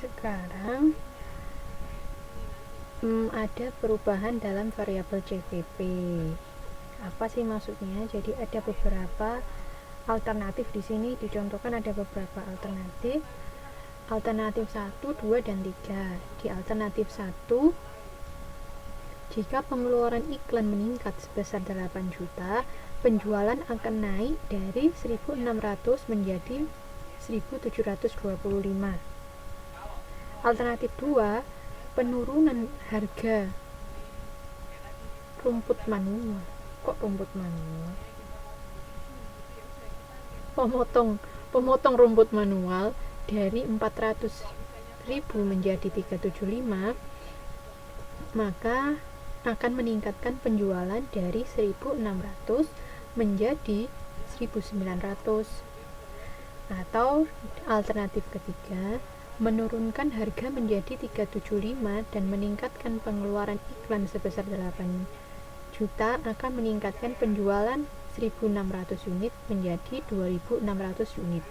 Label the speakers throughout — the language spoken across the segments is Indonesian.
Speaker 1: Sekarang ada perubahan dalam variabel CPP. Apa sih maksudnya? Jadi ada beberapa alternatif di sini, dicontohkan ada beberapa alternatif. Alternatif 1, 2, dan 3. Di alternatif 1, jika pengeluaran iklan meningkat sebesar 8 juta, penjualan akan naik dari 1.600 menjadi 1.725. Alternatif 2, penurunan harga rumput manual. Kok rumput manual? Pemotong rumput manual dari 400.000 menjadi 375, maka akan meningkatkan penjualan dari 1.600 menjadi 1.900. Atau alternatif ketiga, menurunkan harga menjadi 375 dan meningkatkan pengeluaran iklan sebesar 8 juta akan meningkatkan penjualan 1.600 unit menjadi 2.600 unit.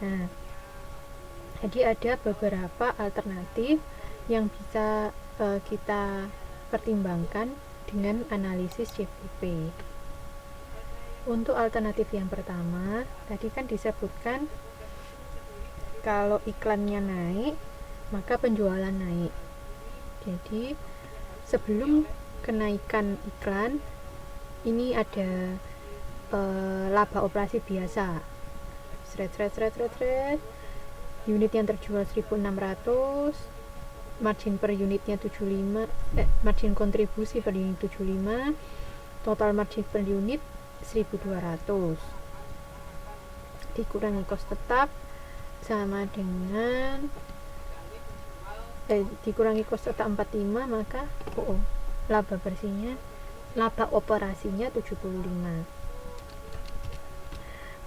Speaker 1: Nah, jadi ada beberapa alternatif yang bisa kita pertimbangkan dengan analisis CPP. Untuk alternatif yang pertama, tadi kan disebutkan kalau iklannya naik, maka penjualan naik. Jadi sebelum kenaikan iklan, ini ada laba operasi biasa. Unit yang terjual 1.600, margin per unitnya 75, margin kontribusi per unit 75, total margin per unit 1.200. Dikurangi kos tetap sama dengan dikurangi kos tetap 45, maka laba bersihnya, laba operasinya 75.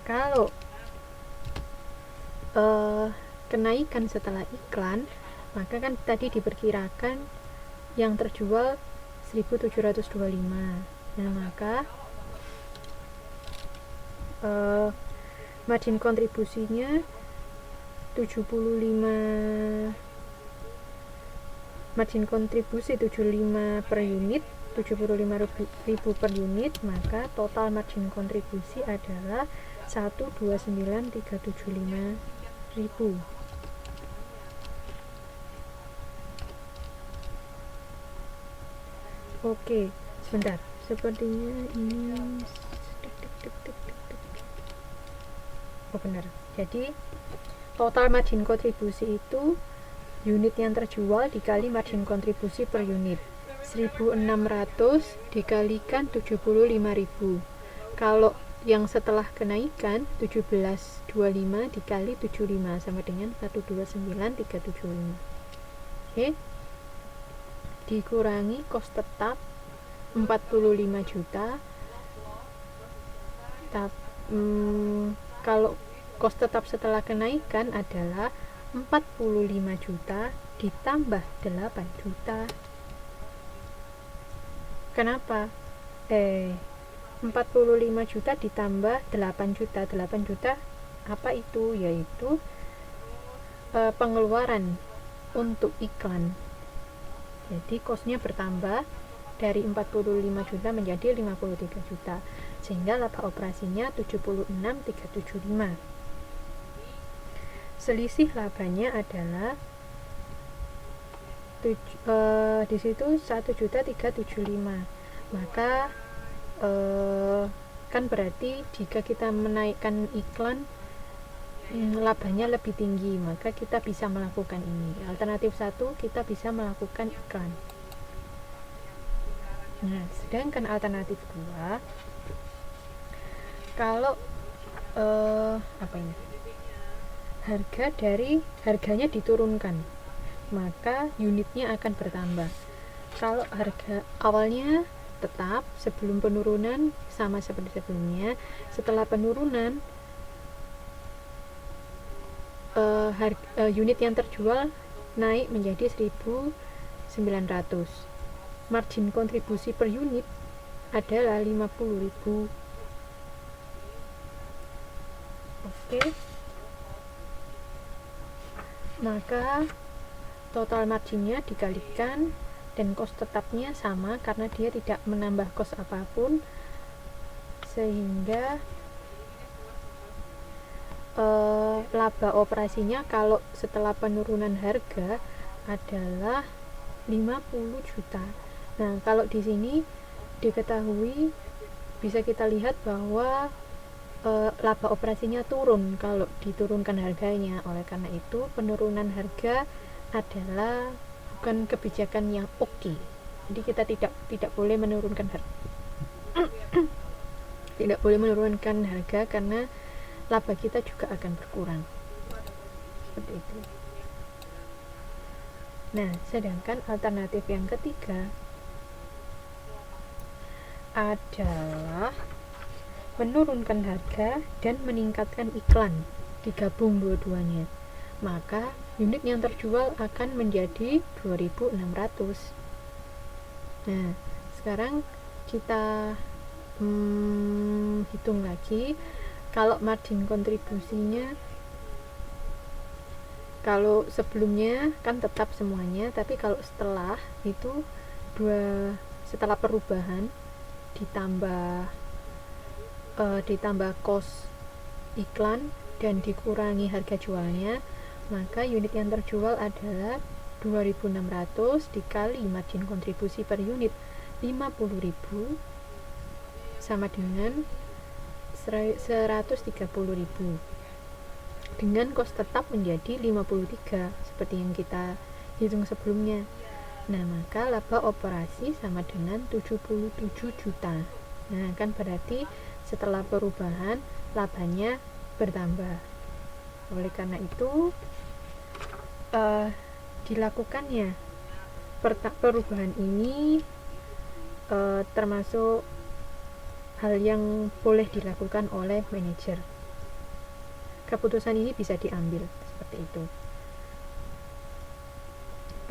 Speaker 1: Kalau kenaikan setelah iklan, maka kan tadi diperkirakan yang terjual 1.725. Nah, maka margin kontribusinya 75, margin kontribusi 75 per unit, 75.000 per unit, maka total margin kontribusi adalah 129.375.000. Oke, sebentar. Sepertinya ini benar. Jadi total margin kontribusi itu unit yang terjual dikali margin kontribusi per unit. 1.600 dikalikan 75.000. Kalau yang setelah kenaikan 1725 dikali 75 sama dengan 129.375. Oke. Dikurangi kos tetap 45 juta. Kalau kos tetap setelah kenaikan adalah 45 juta ditambah 8 juta. Kenapa? 45 juta ditambah 8 juta. 8 juta apa itu? Yaitu pengeluaran untuk iklan. Jadi kosnya bertambah dari 45 juta menjadi 53 juta. Sehingga laba operasinya 76.375. Selisih labanya adalah di situ 1.375. Maka kan berarti jika kita menaikkan iklan, labanya lebih tinggi, maka kita bisa melakukan ini. Alternatif 1, kita bisa melakukan iklan. Nah, sedangkan alternatif 2, kalau harganya diturunkan, maka unitnya akan bertambah. Kalau harga awalnya tetap, sebelum penurunan sama seperti sebelumnya, setelah penurunan unit yang terjual naik menjadi 1.900. Margin kontribusi per unit adalah 50.000. Oke. maka total marginnya dikalikan dan cost tetapnya sama karena dia tidak menambah cost apapun, sehingga laba operasinya kalau setelah penurunan harga adalah 50 juta. Nah, kalau di sini diketahui bisa kita lihat bahwa laba operasinya turun kalau diturunkan harganya. Oleh karena itu, penurunan harga adalah bukan kebijakan yang oke. Jadi kita tidak boleh menurunkan harga. Tidak boleh menurunkan harga karena laba kita juga akan berkurang. Seperti itu. Nah, sedangkan alternatif yang ketiga adalah menurunkan harga dan meningkatkan iklan, digabung dua-duanya. Maka unit yang terjual akan menjadi 2.600. Nah, sekarang kita hitung lagi. Kalau margin kontribusinya, kalau sebelumnya kan tetap semuanya, tapi kalau setelah itu setelah perubahan ditambah cost iklan dan dikurangi harga jualnya, maka unit yang terjual adalah 2.600 dikali margin kontribusi per unit 50.000 sama dengan 130.000, dengan cost tetap menjadi 53 seperti yang kita hitung sebelumnya. Nah, maka laba operasi sama dengan 77 juta. Nah, kan berarti setelah perubahan labanya bertambah. Oleh karena itu dilakukannya perubahan ini termasuk hal yang boleh dilakukan oleh manajer. Keputusan ini bisa diambil seperti itu.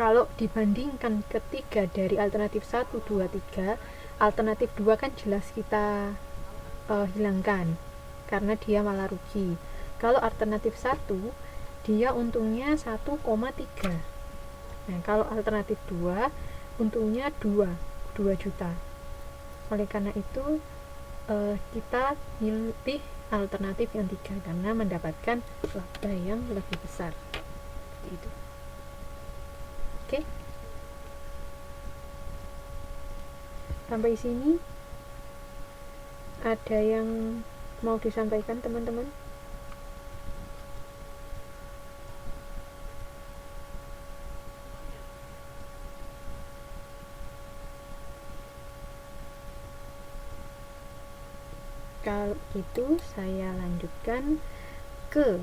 Speaker 1: Kalau dibandingkan ketiga dari alternatif 1, 2, 3, alternatif 2 kan jelas kita hilangkan karena dia malah rugi. Kalau alternatif 1 dia untungnya 1,3. Nah, kalau alternatif 2 untungnya 2 juta. Oleh karena itu kita pilih alternatif yang 3 karena mendapatkan laba yang lebih besar. Seperti itu. Oke. Sampai sini ada yang mau disampaikan teman-teman? Kalau itu saya lanjutkan ke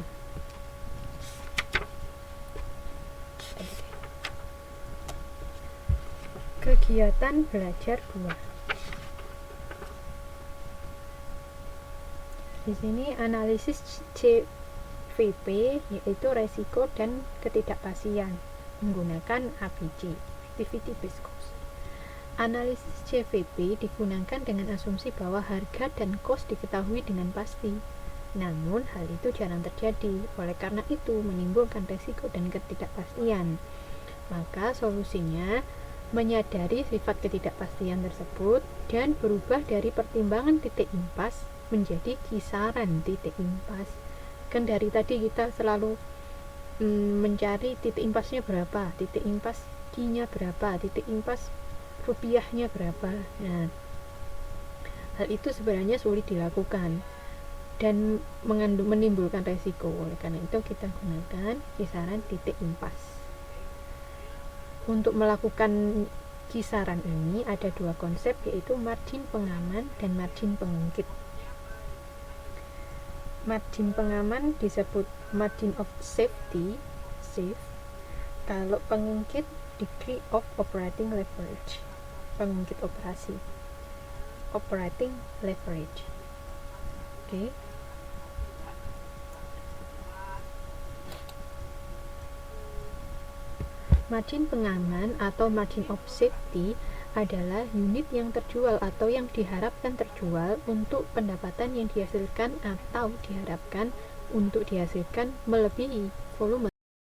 Speaker 1: kegiatan belajar 2. Di sini analisis CVP yaitu resiko dan ketidakpastian menggunakan ABC, activity based cost. Analisis CVP digunakan dengan asumsi bahwa harga dan cost diketahui dengan pasti. Namun, hal itu jarang terjadi. Oleh karena itu, menimbulkan resiko dan ketidakpastian. Maka, solusinya menyadari sifat ketidakpastian tersebut dan berubah dari pertimbangan titik impas menjadi kisaran titik impas. Kan dari tadi kita selalu mencari titik impasnya berapa, titik impas Q-nya berapa, titik impas rupiahnya berapa. Nah, hal itu sebenarnya sulit dilakukan dan menimbulkan resiko. Oleh karena itu kita gunakan kisaran titik impas. Untuk melakukan kisaran ini ada dua konsep, yaitu margin pengaman dan margin pengungkit. Margin pengaman disebut margin of safety, safe. Kalau pengungkit, degree of operating leverage, pengungkit operasi, operating leverage. Oke. Margin pengaman atau margin of safety adalah unit yang terjual atau yang diharapkan terjual untuk pendapatan yang dihasilkan atau diharapkan untuk dihasilkan melebihi volume